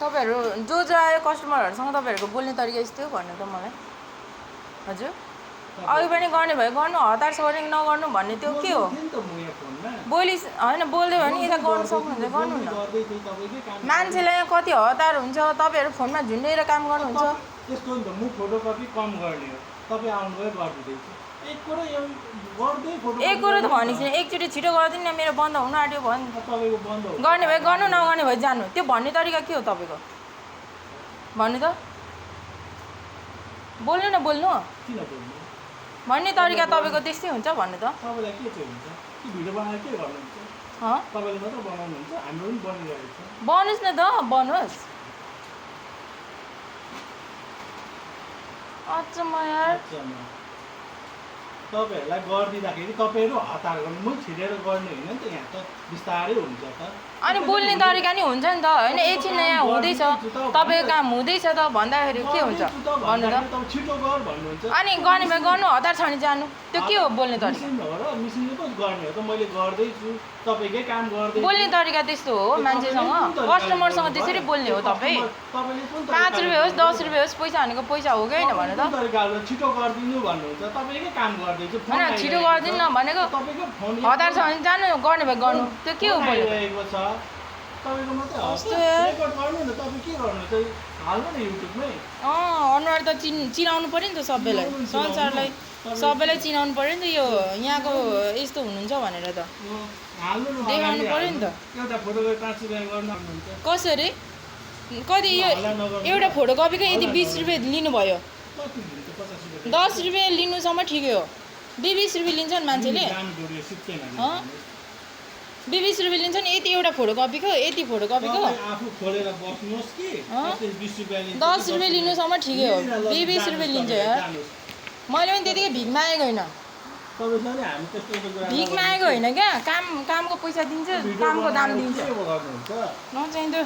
तपाईहरु जो आयो कस्टमरहरुसँग तपाईहरुको बोल्ने तरिका यस्तै हो भन्नु त मलाई हजुर अघि पनि गर्ने भयो गर्नु हतार सरिङ नगर्नु भन्ने त्यो के हो बोली हैन बोल्दै भने यता गर्न सक्नुहुन्छ गर्नु न मान्छेलाई यहाँ कति हतार हुन्छ तपाईहरु फोनमा झुन्डेर काम गर्नुहुन्छ त्यस्तो नि त म फोटोकपी कम गर्ने हो तपाई आउनुभयो गर्दिदैछु एक कुरो त भनेपछि एकचोटि छिटो गरिदिनु न मेरो बन्द हुन आँट्यो भयो नि तपाईको बन्द हो गर्ने भए गर्नु नगर्ने भए जानु त्यो भन्ने तरिका के हो तपाईको भन्नु त बोल्नु न बोल्नु किन बोल्नु भन्ने तरिका तपाईको त्यस्तै हुन्छ भन्नु त तपाईलाई के चाहिँ हुन्छ कि भिडियो बनाएर के गर्नुहुन्छ तपाईले मात्र बनाउनुहुन्छ हाम्रो पनि बनिरहेको छ बनोस् न त बनोस् अचम्म यार तपाईहरुलाई गर्दिदाखेरि तपाईहरु हतार गर्नु म छिरेर गर्ने हैन नि त यहाँ त बिस्तारै हुन्छ त अनि बोल्ने तरिका नि हुन्छ नि त हैन एकछिन यहाँ हुँदैछ तपाईको काम हुँदैछ त भन्दाखेरि के हुन्छ भन्नु त छिटो गर भन्नुहुन्छ अनि गर्ने भए गर्नु हतार छ भने जानु त्यो के हो बोल्ने तरिका मिसिन हो र मिसिनले पो गर्ने हो त मैले गर्दै छु तपाईकै काम गर्दै बोल्ने तरिका त्यस्तो हो मान्छेसँग कस्टमरसँग त्यसरी बोल्ने हो तपाई तपाईले कुन 5 रुपैयाँ होस् 10 रुपैयाँ होस् पैसा भनेको पैसा हो कि हैन भन्नु त तरिकाले छिटो गर्दिनु भन्नुहुन्छ तपाईकै काम गर्दैछु हैन छिटो गर्दिनु न भनेको तपाईको फोन हतार छ भने जानु गर्ने भए गर्नु त्यो के हो बोल्ने रहेको छ तपाईको मात्रै कस्तो रेकर्ड गर्नु न तपाई के गर्नु चाहिँ हाल्नु न युट्युबमै अनुहार त चिनाउनु पर्यो नि त सबैलाई संसारलाई सबैलाई चिनाउनु पर्यो नि त यो यहाँको यस्तो हुनुहुन्छ भनेर त हाल्नु न देखाउनु पर्यो नि त एउटा फोटोको 5 रुपैयाँ गर्न भन्नुहुन्छ कसरी कति यो एउटा फोटोकपीको यदि 20 रुपैयाँ लिनुभयो कति लिन्छ 50 रुपैयाँ 10 रुपैयाँ लिनुसम्म ठिकै हो 20 रुपैयाँ लिन्छन् मान्छेले 20 रुपैयाँ लिन्छन् यति एउटा फोटोकपीको यति फोटोकपीको आफू खोलेर बस्नुहोस् कि 20 रुपैयाँ लिन्छ 10 रुपैयाँ लिनुसम्म ठिकै हो 20 रुपैयाँ लिन्छ यार मैले पनि त्यतिकै भिख मागेको होइन तपाईसँग हामी त्यस्तो कुरा भिख मागेको होइन क्या कामको पैसा दिन्छ कामको दाम दिन्छ के गर्नुहुन्छ नचाहिँदो